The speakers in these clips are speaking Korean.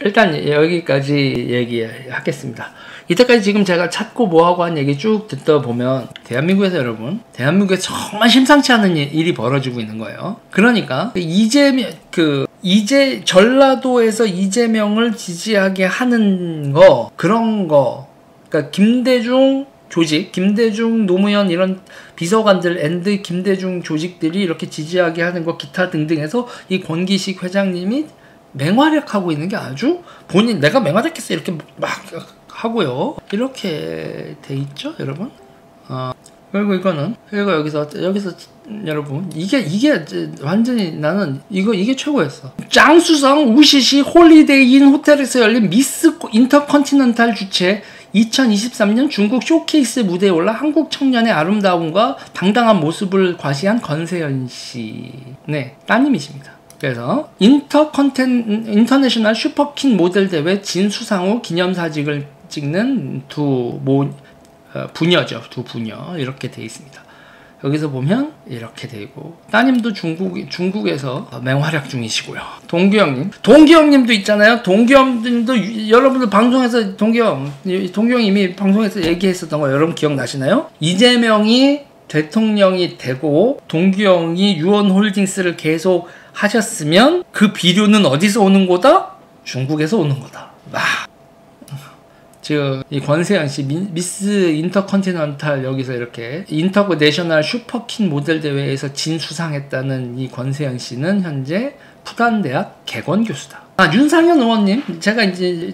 일단 여기까지 얘기하겠습니다. 이때까지 지금 제가 찾고 뭐하고 한 얘기 쭉 듣다 보면 대한민국에서 여러분, 대한민국에 정말 심상치 않은 일이 벌어지고 있는 거예요. 그러니까 전라도에서 이재명을 지지하게 하는 거, 그런 거, 그러니까 김대중 조직, 김대중, 노무현 이런 비서관들 앤드 김대중 조직들이 이렇게 지지하게 하는 거 기타 등등 해서 이 권기식 회장님이 맹활약하고 있는 게 아주 본인 내가 맹활약했어 이렇게 막 하고요. 이렇게 돼 있죠, 여러분. 그리고 그리고 여기서 여러분 이게 완전히 나는 이게 최고였어. 장수성 우시시 홀리데이인 호텔에서 열린 미스 인터컨티넨탈 주최 2023년 중국 쇼케이스 무대에 올라 한국 청년의 아름다움과 당당한 모습을 과시한 권세현 씨. 네, 따님이십니다. 그래서 인터내셔널 슈퍼킨 모델 대회 진수상호 기념사직을 찍는 두 부녀죠. 두 부녀 이렇게 돼 있습니다. 여기서 보면 이렇게 되고 따님도 중국에서 맹활약 중이시고요. 동규 형님도 있잖아요. 동규 형님도 여러분들 방송에서 동규 형 이미 방송에서 얘기했었던 거 여러분 기억나시나요? 이재명이 대통령이 되고 동규 형이 유언홀딩스를 계속 하셨으면 그 비료는 어디서 오는 거다? 중국에서 오는 거다. 지금 이 권세현 씨 미스 인터컨티넨탈 여기서 이렇게 인터내셔널 슈퍼킨 모델 대회에서 진수상했다는 이 권세현 씨는 현재 푸단대학 개건 교수다. 윤상현 의원님 제가 이제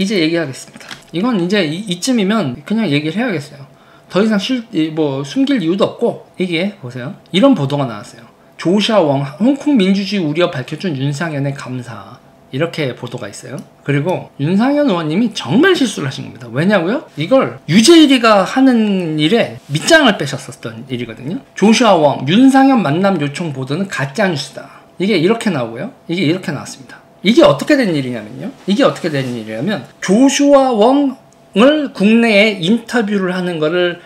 얘기하겠습니다. 이건 이제 이쯤이면 그냥 얘기를 해야겠어요. 더 이상 숨길 이유도 없고 이게 보세요. 이런 보도가 나왔어요. 조샤 웡 홍콩 민주주의 우려 밝혀준 윤상현의 감사. 이렇게 보도가 있어요. 그리고 윤상현 의원님이 정말 실수를 하신 겁니다. 왜냐고요? 이걸 유재일이가 하는 일에 밑장을 빼셨었던 일이거든요. 조슈아 웡 윤상현 만남 요청 보도는 가짜뉴스다. 이게 이렇게 나오고요. 이게 이렇게 나왔습니다. 이게 어떻게 된 일이냐면요. 조슈아 웡을 국내에 인터뷰를 하는 거를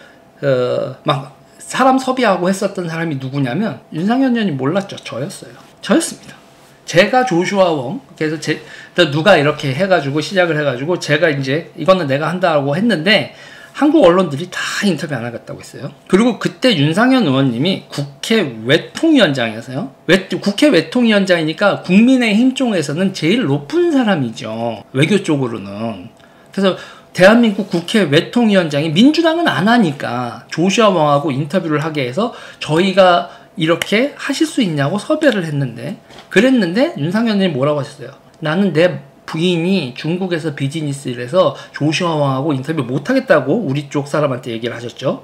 막 사람 섭외하고 했었던 사람이 누구냐면 윤상현 의원이 몰랐죠. 저였습니다. 제가 조슈아 웡, 그래서 누가 이렇게 해가지고 시작을 해가지고 제가 이제 이거는 내가 한다고 했는데 한국 언론들이 다 인터뷰 안 하겠다고 했어요. 그리고 그때 윤상현 의원님이 국회 외통위원장이었어요. 국회 외통위원장이니까 국민의힘 쪽에서는 제일 높은 사람이죠. 외교 쪽으로는. 그래서 대한민국 국회 외통위원장이 민주당은 안 하니까 조슈아 웡하고 인터뷰를 하게 해서 저희가 이렇게 하실 수 있냐고 섭외를 그랬는데 윤상현 의원이 뭐라고 하셨어요? 나는 내 부인이 중국에서 비즈니스를 해서 조슈아 웡하고 인터뷰 못하겠다고 우리 쪽 사람한테 얘기를 하셨죠.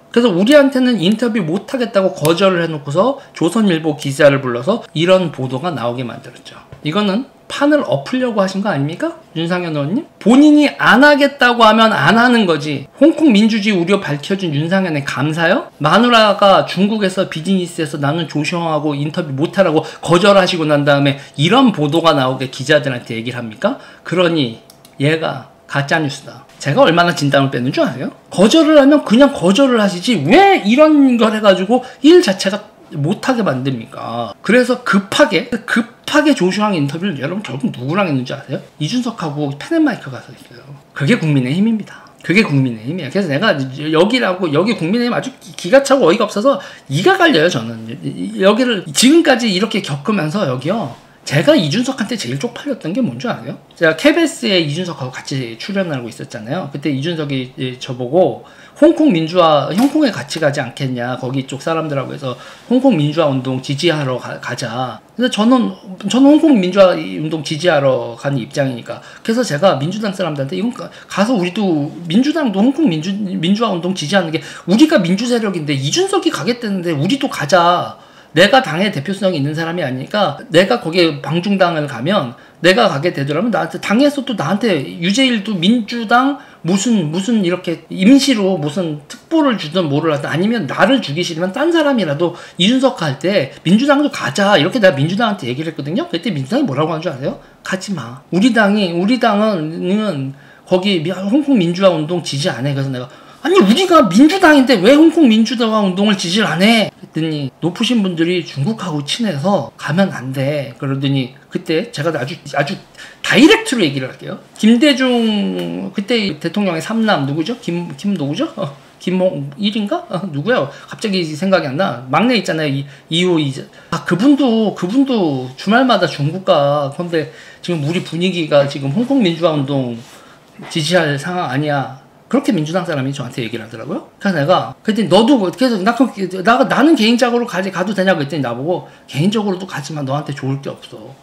그래서 우리한테는 인터뷰 못하겠다고 거절을 해놓고서 조선일보 기자를 불러서 이런 보도가 나오게 만들었죠. 이거는 판을 엎으려고 하신 거 아닙니까? 윤상현 의원님? 본인이 안 하겠다고 하면 안 하는 거지. 홍콩 민주주의 우려 밝혀준 윤상현의 감사요? 마누라가 중국에서 비즈니스에서 나는 조슈아하고 인터뷰 못하라고 거절하시고 난 다음에 이런 보도가 나오게 기자들한테 얘기를 합니까? 그러니 얘가 가짜뉴스다. 제가 얼마나 진땀을 뺐는 줄 아세요? 거절을 하면 그냥 거절을 하시지 왜 이런 걸 해가지고 일 자체가 못하게 만듭니까? 그래서 급하게 조슈아 인터뷰를 여러분 결국 누구랑 했는지 아세요? 이준석하고 펜앤마이크 가서 했어요. 그게 국민의힘입니다. 그게 국민의힘이야. 그래서 내가 여기 국민의힘 아주 기가 차고 어이가 없어서 이가 갈려요. 저는 여기를 지금까지 이렇게 겪으면서 여기요. 제가 이준석한테 제일 쪽팔렸던 게 뭔지 아세요? 제가 KBS에 이준석하고 같이 출연하고 있었잖아요. 그때 이준석이 저보고 홍콩에 같이 가지 않겠냐. 거기 쪽 사람들하고 해서 홍콩 민주화 운동 지지하러 가자. 근데 저는 홍콩 민주화 운동 지지하러 가는 입장이니까. 그래서 제가 민주당 사람들한테 이건 가서 우리도 민주당도 홍콩 민주화 운동 지지하는 게 우리가 민주 세력인데 이준석이 가겠다는데 우리도 가자. 내가 당의 대표성이 있는 사람이 아니니까 내가 거기에 방중당을 가면 내가 가게 되더라면 당에서 나한테 유재일도 민주당 무슨 이렇게 임시로 무슨 특보를 주든 뭐를 하든 아니면 나를 주기 싫으면 딴 사람이라도 이준석 갈 때 민주당도 가자 이렇게 내가 민주당한테 얘기를 했거든요. 그때 민주당이 뭐라고 하는 줄 아세요? 가지 마. 우리 당은 거기 홍콩 민주화 운동 지지 안 해. 그래서 내가 아니 우리가 민주당인데 왜 홍콩 민주화 운동을 지지를 안 해? 그랬더니 높으신 분들이 중국하고 친해서 가면 안 돼. 그러더니 그때 제가 아주 다이렉트로 얘기를 할게요. 김대중 그때 대통령의 삼남 누구죠? 김 누구죠? 김홍 1인가? 누구야? 갑자기 생각이 안 나. 막내 있잖아요. 이후 이제. 그분도 주말마다 중국 가. 근데 지금 우리 분위기가 지금 홍콩 민주화 운동 지지할 상황 아니야. 그렇게 민주당 사람이 저한테 얘기를 하더라고요. 그래서 내가 그랬더니 너도 그래서 나는 개인적으로 가도 되냐고 했더니 나보고 개인적으로도 가지만 너한테 좋을 게 없어.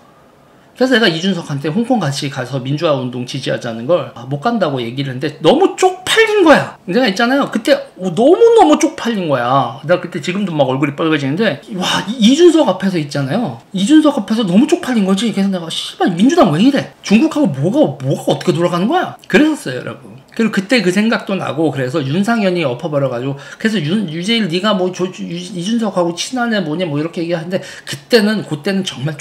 그래서 내가 이준석한테 홍콩 같이 가서 민주화 운동 지지하자는 걸 못 간다고 얘기를 했는데 너무 쪽팔린 거야. 내가 있잖아요. 그때 너무너무 쪽팔린 거야. 내가 그때 지금도 막 얼굴이 빨개지는데 와 이준석 앞에서 있잖아요. 이준석 앞에서 너무 쪽팔린 거지. 그래서 내가 씨발 민주당 왜 이래? 중국하고 뭐가 어떻게 돌아가는 거야? 그랬었어요 여러분. 그리고 그때 그 생각도 나고 그래서 윤상현이 엎어버려가지고 그래서 유재일 네가 뭐 이준석하고 친하네 뭐냐 뭐 이렇게 얘기하는데 그때는 정말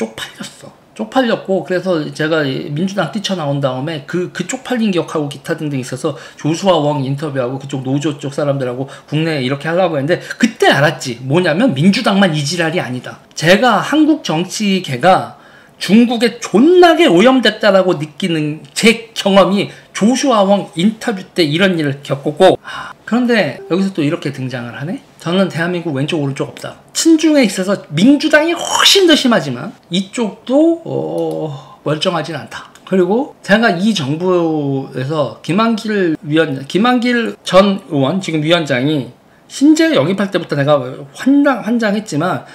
쪽팔렸고 그래서 제가 민주당 뛰쳐나온 다음에 그 쪽팔린 기억하고 기타 등등 있어서 조수아 웡 인터뷰하고 그쪽 노조 쪽 사람들하고 국내에 이렇게 하려고 했는데 그때 알았지. 뭐냐면 민주당만 이 지랄이 아니다. 제가 한국 정치계가 중국에 존나게 오염됐다라고 느끼는 제 경험이 조슈아 웡 인터뷰 때 이런 일을 겪었고 그런데 여기서 또 이렇게 등장을 하네? 저는 대한민국 왼쪽 오른쪽 없다. 친중에 있어서 민주당이 훨씬 더 심하지만 이쪽도 멀쩡하진 않다. 그리고 제가 이 정부에서 김한길 전 의원 지금 위원장이 신재 영입할 때부터 내가 환장했지만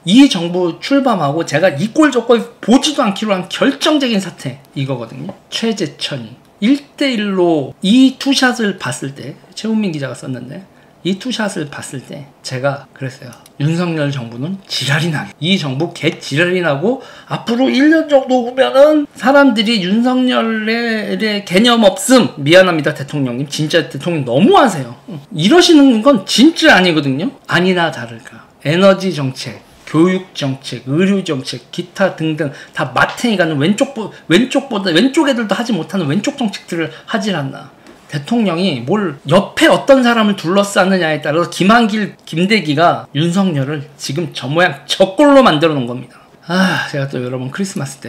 이 정부 출범하고 제가 이 꼴 저 꼴 보지도 않기로 한 결정적인 사태 이거거든요. 최재천이 1대1로 이 투샷을 봤을 때 최훈민 기자가 썼는데 이 투샷을 봤을 때 제가 그랬어요. 윤석열 정부는 지랄이 나네. 이 정부 개 지랄이 나고 앞으로 1년 정도 후면은 사람들이 윤석열의 개념 없음. 미안합니다 대통령님. 진짜 대통령 너무하세요. 이러시는 건 진짜 아니거든요. 아니나 다를까. 에너지 정책, 교육 정책, 의료 정책, 기타 등등 다 마탱이가는 왼쪽 애들도 하지 못하는 왼쪽 정책들을 하질 않나. 대통령이 뭘 옆에 어떤 사람을 둘러싸느냐에 따라서 김한길, 김대기가 윤석열을 지금 저 모양 저 꼴로 만들어 놓은 겁니다. 제가 또 여러분 크리스마스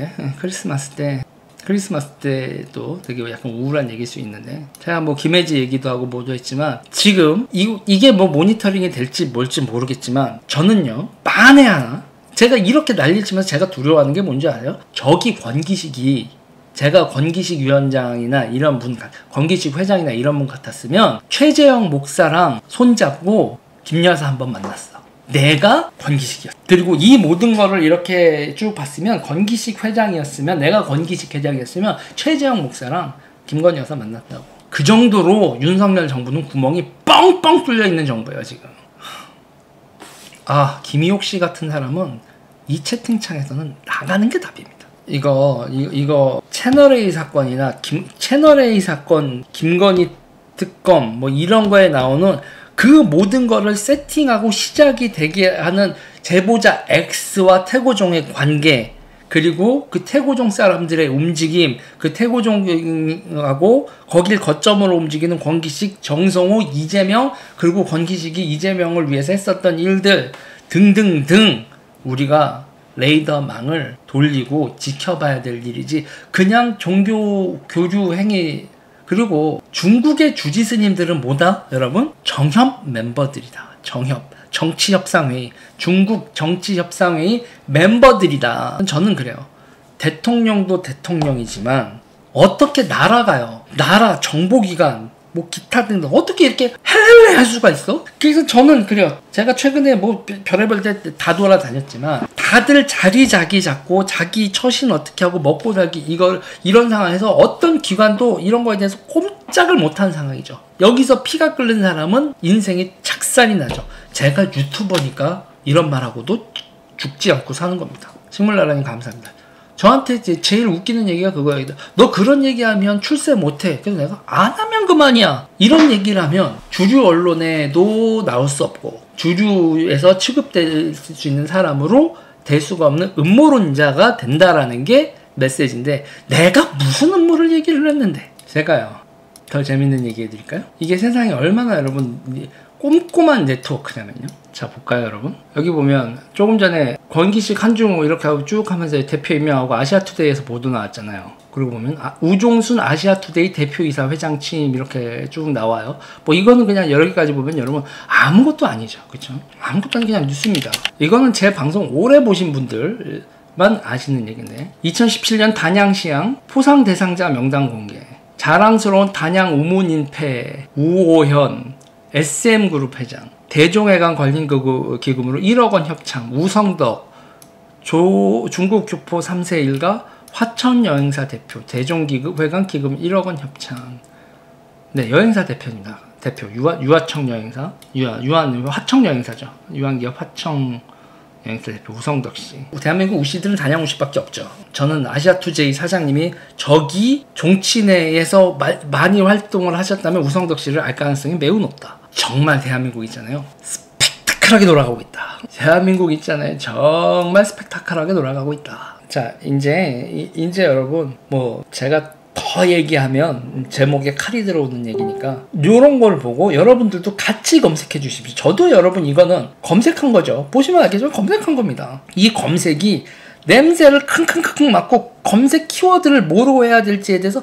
때도 되게 약간 우울한 얘기일 수 있는데 제가 뭐 김혜지 얘기도 하고 뭐도 했지만 지금 이게 뭐 모니터링이 될지 뭘지 모르겠지만 저는요 만에 하나 제가 이렇게 난리치면서 제가 두려워하는 게 뭔지 알아요? 저기 권기식이 제가 권기식 위원장이나 이런 분, 권기식 회장이나 이런 분 같았으면 최재형 목사랑 손잡고 김여사 한번 만났어. 내가 권기식이었어. 그리고 이 모든 거를 이렇게 쭉 봤으면 권기식 회장이었으면 내가 권기식 회장이었으면 최재형 목사랑 김건희 여사 만났다고. 그 정도로 윤석열 정부는 구멍이 뻥뻥 뚫려 있는 정부예요 지금. 김희옥 씨 같은 사람은 이 채팅창에서는 나가는 게 답입니다. 이거 채널A 사건이나 채널A 사건, 김건희 특검 뭐 이런 거에 나오는 그 모든 거를 세팅하고 시작이 되게 하는 제보자 X와 태고종의 관계 그리고 그 태고종 사람들의 움직임 그 태고종하고 거길 거점으로 움직이는 권기식, 정성호, 이재명 그리고 권기식이 이재명을 위해서 했었던 일들 등등등 우리가 레이더망을 돌리고 지켜봐야 될 일이지 그냥 종교 교류 행위 그리고 중국의 주지 스님들은 뭐다? 여러분? 정협 멤버들이다. 정협 정치협상회의 중국 정치협상회의 멤버들이다. 저는 그래요. 대통령도 대통령이지만 어떻게 나라가요. 나라 정보기관 뭐 기타 등등 어떻게 이렇게 헬레 할 수가 있어? 그래서 저는 그래요. 제가 최근에 뭐 별의별 데 다 돌아다녔지만 다들 자리 자기 잡고 자기 처신 어떻게 하고 먹고 살기 이런 상황에서 어떤 기관도 이런 거에 대해서 꼼짝을 못한 상황이죠. 여기서 피가 끓는 사람은 인생이 착살이 나죠. 제가 유튜버니까 이런 말하고도 죽지 않고 사는 겁니다. 식물나라님 감사합니다. 저한테 제일 웃기는 얘기가 그거예요. 너 그런 얘기하면 출세 못해. 그래서 내가 안 하면 그만이야. 이런 얘기를 하면 주류 언론에도 나올 수 없고 주류에서 취급될 수 있는 사람으로 될 수가 없는 음모론자가 된다라는 게 메시지인데 내가 무슨 음모를 얘기를 했는데 제가요. 더 재밌는 얘기 해드릴까요? 이게 세상에 얼마나 여러분 꼼꼼한 네트워크냐면요. 자 볼까요 여러분. 여기 보면 조금 전에 권기식, 한중호 이렇게 하고 쭉 하면서 대표 임명하고 아시아투데이에서 보도 나왔잖아요. 그리고 보면 우종순 아시아투데이 대표이사 회장 취임 이렇게 쭉 나와요. 뭐 이거는 그냥 여기까지 보면 여러분 아무것도 아니죠. 그쵸? 아무것도 아니 그냥 뉴스입니다. 이거는 제 방송 오래 보신 분들만 아시는 얘기인데 2017년 단양시장 포상 대상자 명단 공개, 자랑스러운 단양 우문인패 우오현 SM그룹 회장, 대종해관 관리기금으로 1억 원 협찬, 우성덕, 중국 교포 3세 일가, 화천 여행사 대표, 대종회관 기금 1억 원 협찬. 네, 여행사 대표입니다. 대표, 유화청 여행사, 화청 여행사죠. 유한기업 화청 여행사 대표 우성덕 씨. 대한민국 우씨들은 단양 우씨밖에 없죠. 저는 아시아투데이 사장님이 저기 종치 내에서 많이 활동을 하셨다면 우성덕 씨를 알 가능성이 매우 높다. 정말 대한민국 있잖아요. 스펙타클하게 돌아가고 있다. 대한민국 있잖아요. 정말 스펙타클하게 돌아가고 있다. 자, 이제 여러분, 뭐, 제가 더 얘기하면 제목에 칼이 들어오는 얘기니까, 요런 걸 보고 여러분들도 같이 검색해 주십시오. 저도 여러분 이거는 검색한 거죠. 보시면 알겠지만 검색한 겁니다. 이 검색이 냄새를 킁킁킁 맡고 검색 키워드를 뭐로 해야 될지에 대해서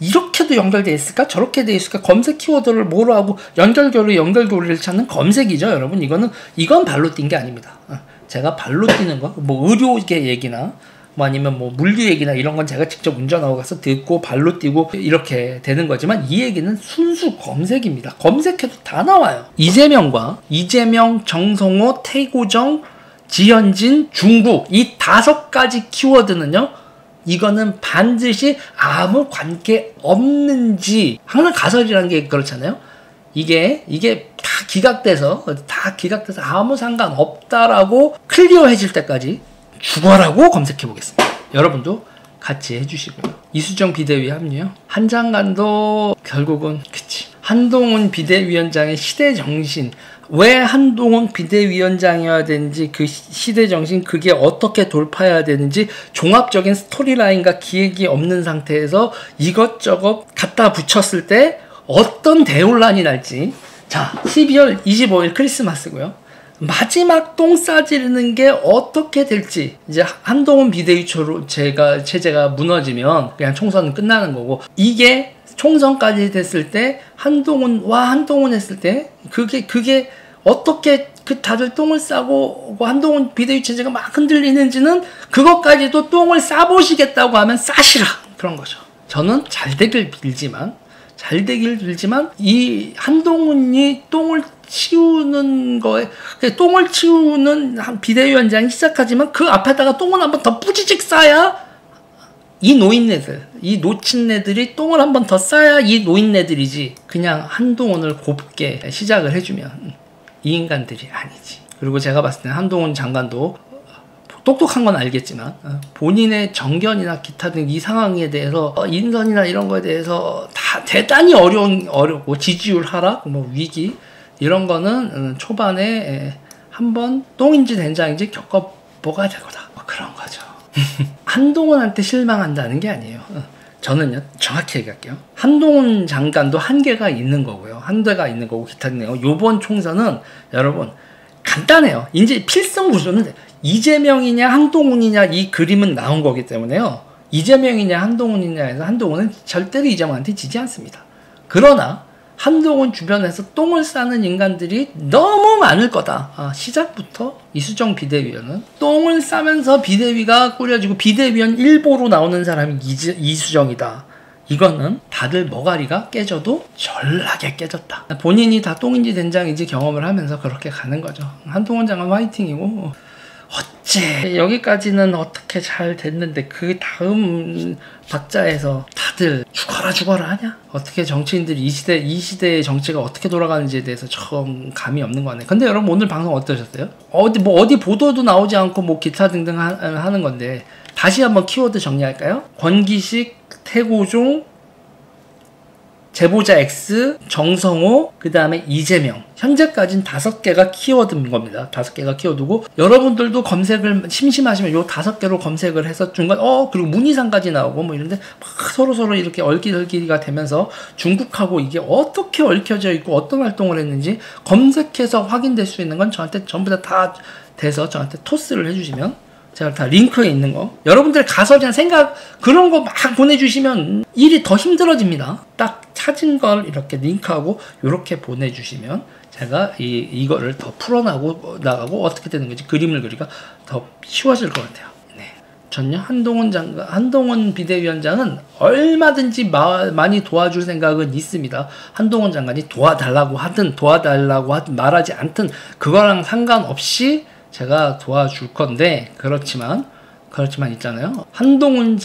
이렇게도 연결되어 있을까? 저렇게 되어 있을까? 검색 키워드를 뭐로 하고 연결고리를 찾는 검색이죠, 여러분. 이건 발로 뛴 게 아닙니다. 제가 발로 뛰는 거, 뭐 의료계 얘기나 뭐 아니면 뭐 물류 얘기나 이런 건 제가 직접 운전하고 가서 듣고 발로 뛰고 이렇게 되는 거지만 이 얘기는 순수 검색입니다. 검색해도 다 나와요. 이재명, 정성호, 태고정, 지현진, 중국 이 5가지 키워드는요, 이거는 반드시 아무 관계 없는지, 항상 가설이라는 게 그렇잖아요. 이게 다 기각돼서 아무 상관없다라고 클리어해질 때까지 죽어라고 검색해 보겠습니다. 여러분도 같이 해주시고요. 이수정 비대위 합류, 한장관도 결국은 한동훈 비대위원장의 시대정신, 왜 한동훈 비대위원장이어야 되는지, 그 시대정신, 그게 어떻게 돌파해야 되는지 종합적인 스토리라인과 기획이 없는 상태에서 이것저것 갖다 붙였을 때 어떤 대혼란이 날지. 자, 12월 25일 크리스마스고요. 마지막 똥 싸지르는 게 어떻게 될지, 이제 한동훈 비대위 체제가 무너지면 그냥 총선은 끝나는 거고, 이게 총선까지 됐을 때 한동훈 했을 때 그게 어떻게 다들 똥을 싸고 한동훈 비대위 체제가 막 흔들리는지는, 그것까지도 똥을 싸보시겠다고 하면 싸시라, 그런 거죠. 저는 잘 되길 빌지만 이 한동훈이 똥을 치우는 비대위원장이 시작하지만 그 앞에다가 똥을 한번 더 뿌지직 싸야 이 노친네들이 똥을 한번 더 싸야 이 노인네들이지, 그냥 한동훈을 곱게 시작을 해주면 이 인간들이 아니지. 그리고 제가 봤을 때 한동훈 장관도 똑똑한 건 알겠지만 본인의 정견이나 기타 등 이 상황에 대해서 인선이나 이런 거에 대해서 다 대단히 어렵고, 지지율 하락, 뭐 위기 이런 거는 초반에 한번 똥인지 된장인지 겪어보아야 될 거다, 뭐 그런 거죠. 한동훈한테 실망한다는 게 아니에요. 저는요, 정확히 얘기할게요. 한동훈 장관도 한계가 있는 거고요. 기타 등요. 요번 총선은 여러분 간단해요. 이제 필성 구조는 이재명이냐 한동훈이냐 이 그림은 나온 거기 때문에요. 이재명이냐 한동훈이냐 해서 한동훈은 절대로 이재명한테 지지 않습니다. 그러나 한동훈 주변에서 똥을 싸는 인간들이 너무 많을 거다. 시작부터 이수정 비대위원은 똥을 싸면서 비대위가 꾸려지고 비대위원 1보로 나오는 사람이 이수정이다. 이거는 다들 머가리가 깨져도 전락에 깨졌다. 본인이 다 똥인지 된장인지 경험을 하면서 그렇게 가는 거죠. 한동훈 장관 화이팅이고, 어째 여기까지는 어떻게 잘 됐는데 그 다음 박자에서 다들 죽어라 하냐? 어떻게 정치인들이 이 시대의 정치가 어떻게 돌아가는지에 대해서 처음 감이 없는 거 같네. 근데 여러분 오늘 방송 어떠셨어요? 어디 보도도 나오지 않고 뭐 기타 등등 하는 건데, 다시 한번 키워드 정리할까요? 권기식, 태고종, 제보자 X, 정성호, 그 다음에 이재명. 현재까지는 5개가 키워드인 겁니다. 5개가 키워드고, 여러분들도 검색을 심심하시면 요 5개로 검색을 해서 중간, 그리고 문희상까지 나오고 뭐 이런데 막 서로 이렇게 얼기설기가 되면서 중국하고 이게 어떻게 얽혀져 있고 어떤 활동을 했는지 검색해서 확인될 수 있는 건 저한테 전부 다 돼서 저한테 토스를 해주시면 제가 다 링크에 있는 거 여러분들 가서 그냥 생각 그런 거 막 보내주시면 일이 더 힘들어집니다. 딱 찾은 걸 이렇게 링크하고 이렇게 보내주시면 제가 이거를 더 풀어나가고 어떻게 되는 건지 그림을 그리기가 더 쉬워질 것 같아요. 네. 전요 한동훈 비대위원장은 얼마든지 많이 도와줄 생각은 있습니다. 한동훈 장관이 도와달라고 하든 말하지 않든 그거랑 상관없이 제가 도와줄 건데 그렇지만 있잖아요. 한동훈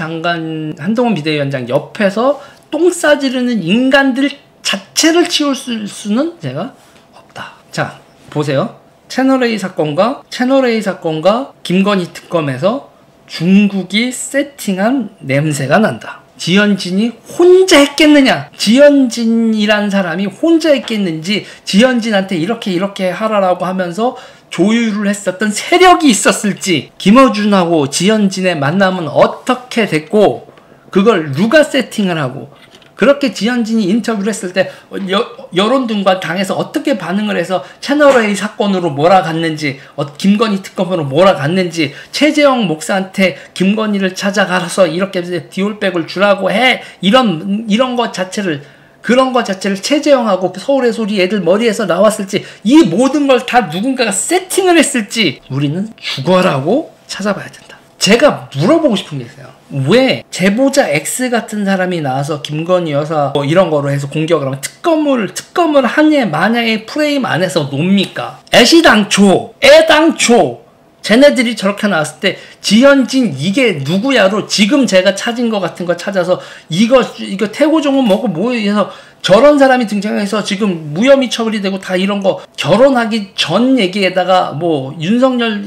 비대위원장 옆에서 똥 싸지르는 인간들 자체를 치울 수는 제가 없다. 자, 보세요. 채널A 사건과 김건희 특검에서 중국이 세팅한 냄새가 난다. 지현진이 혼자 했겠느냐? 지현진이란 사람이 혼자 했겠는지 지현진한테 이렇게 하라라고 하면서 조율을 했었던 세력이 있었을지, 김어준하고 지현진의 만남은 어떻게 됐고 그걸 누가 세팅을 하고, 그렇게 지현진이 인터뷰를 했을 때 여론등과 당에서 어떻게 반응을 해서 채널A 사건으로 몰아갔는지, 김건희 특검으로 몰아갔는지, 최재형 목사한테 김건희를 찾아가서 이렇게 디올백을 주라고 해, 그런 것 자체를 최재형하고 서울의 소리 애들 머리에서 나왔을지, 이 모든 걸 다 누군가가 세팅을 했을지 우리는 죽어라고 찾아봐야 된다. 제가 물어보고 싶은 게 있어요. 왜 제보자 X 같은 사람이 나와서 김건희 여사 뭐 이런 거로 해서 공격을 하면 특검을 한해 만약에 프레임 안에서 놉니까? 애당초 쟤네들이 저렇게 나왔을 때 지현진 이게 누구야로 지금 제가 찾은 거 같은 거 찾아서 이거 태고종은 뭐고 해서 저런 사람이 등장해서 지금 무혐의 처벌이 되고 다 이런 거 결혼하기 전 얘기에다가 뭐 윤석열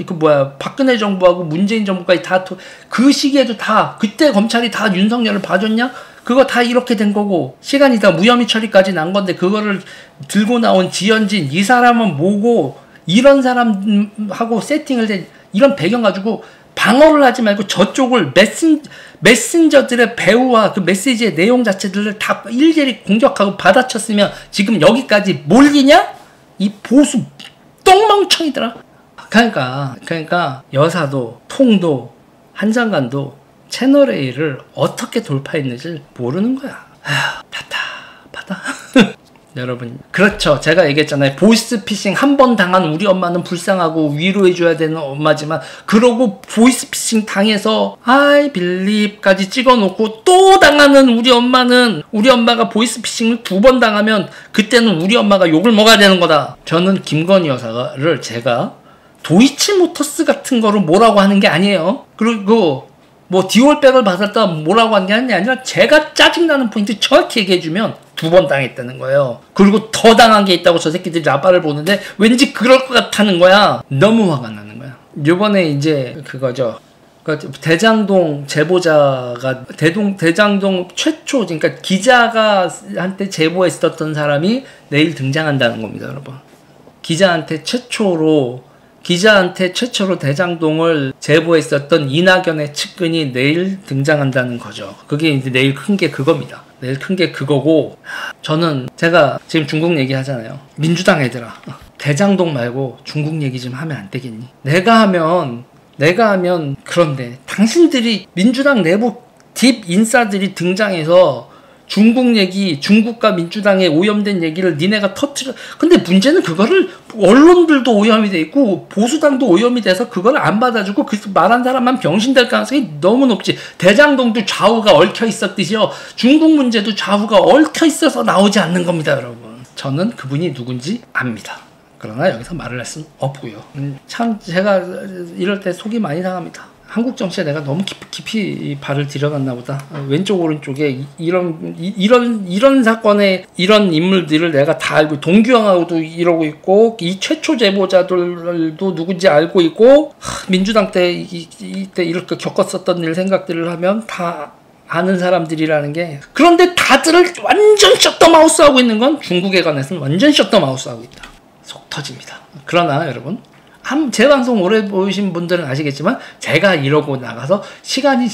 박근혜 정부하고 문재인 정부까지 다 그 시기에도 다 그때 검찰이 다 윤석열을 봐줬냐? 그거 다 이렇게 된 거고 시간이 다 무혐의 처리까지 난 건데 그거를 들고 나온 지현진 이 사람은 뭐고, 이런 사람하고 세팅을 된 이런 배경 가지고 방어를 하지 말고 저쪽을 메신저들의 배우와 그 메시지의 내용 자체들을 다 일일이 공격하고 받아쳤으면 지금 여기까지 몰리냐? 이 보수 똥멍청이더라. 그러니까 여사도 통도 한장관도 채널A를 어떻게 돌파했는지 모르는 거야. 아휴, 답답하다. 여러분, 그렇죠. 제가 얘기했잖아요. 보이스피싱 한 번 당한 우리 엄마는 불쌍하고 위로해줘야 되는 엄마지만, 그러고 보이스피싱 당해서 I believe까지 찍어놓고 또 당하는 우리 엄마는, 우리 엄마가 보이스피싱을 2번 당하면 그때는 우리 엄마가 욕을 먹어야 되는 거다. 저는 김건희 여사를 제가 도이치모터스 같은 거로 뭐라고 하는 게 아니에요. 그리고 뭐 디올백을 받았다 뭐라고 하는 게 아니라 제가 짜증나는 포인트 정확히 얘기해주면 2번 당했다는 거예요. 그리고 더 당한 게 있다고 저 새끼들이 라빠를 보는데 왠지 그럴 것 같다는 거야. 너무 화가 나는 거야. 요번에 이제 그거죠. 대장동 제보자가 대장동 최초, 그러니까 기자가 한테 제보했었던 사람이 내일 등장한다는 겁니다, 여러분. 기자한테 최초로 대장동을 제보했었던 이낙연의 측근이 내일 등장한다는 거죠. 그게 이제 내일 큰 게 그겁니다. 내일 큰 게 그거고, 제가 지금 중국 얘기 하잖아요. 민주당 애들아, 대장동 말고 중국 얘기 좀 하면 안 되겠니? 내가 하면 그런데 당신들이 민주당 내부 딥 인사들이 등장해서 중국 얘기, 중국과 민주당의 오염된 얘기를 니네가 터뜨려. 근데 문제는 그거를 언론들도 오염이 돼 있고 보수당도 오염이 돼서 그걸 안 받아주고 그 말한 사람만 병신될 가능성이 너무 높지. 대장동도 좌우가 얽혀 있었듯이요. 중국 문제도 좌우가 얽혀 있어서 나오지 않는 겁니다, 여러분. 저는 그분이 누군지 압니다. 그러나 여기서 말을 할 수는 없고요. 참 제가 이럴 때 속이 많이 상합니다. 한국 정치에 내가 너무 깊이 발을 들여갔나 보다. 왼쪽 오른쪽에 이런 사건에 이런 인물들을 내가 다 알고, 동규형하고도 이러고 있고, 이 최초 제보자들도 누군지 알고 있고, 민주당 때 이때 이렇게 겪었었던 일 생각들을 하면 다 아는 사람들이라는 게. 그런데 다들 완전 셧더마우스 하고 있는 건 중국에 관해서는 완전 셧더마우스 하고 있다. 속 터집니다. 그러나 여러분, 제 방송 오래 보신 분들은 아시겠지만 제가 이러고 나가서 시간이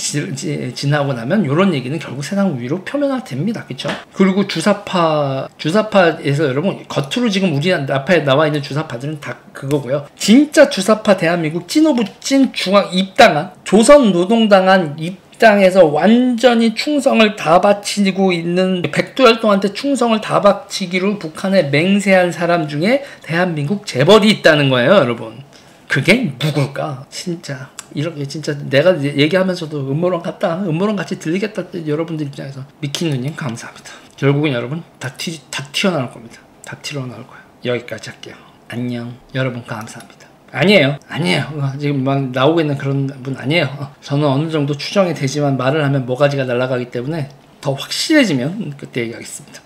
지나고 나면 이런 얘기는 결국 세상 위로 표면화됩니다. 그쵸? 그리고 주사파에서 여러분, 겉으로 지금 우리 앞에 나와 있는 주사파들은 다 그거고요. 진짜 주사파 대한민국 찐 중앙 입당한 조선 노동당한 입당에서 완전히 충성을 다 바치고 있는 백두혈통한테 충성을 다 바치기로 북한에 맹세한 사람 중에 대한민국 재벌이 있다는 거예요, 여러분. 그게 누굴까? 진짜 이렇게 진짜 내가 얘기하면서도 음모론 같이 들리겠다. 여러분들 입장에서 미키누님 감사합니다. 결국은 여러분 다 튀어나올 겁니다. 다 튀어나올 거예요. 여기까지 할게요. 안녕. 여러분 감사합니다. 아니에요. 지금 막 나오고 있는 그런 분 아니에요. 저는 어느 정도 추정이 되지만 말을 하면 모가지가 날아가기 때문에 더 확실해지면 그때 얘기하겠습니다.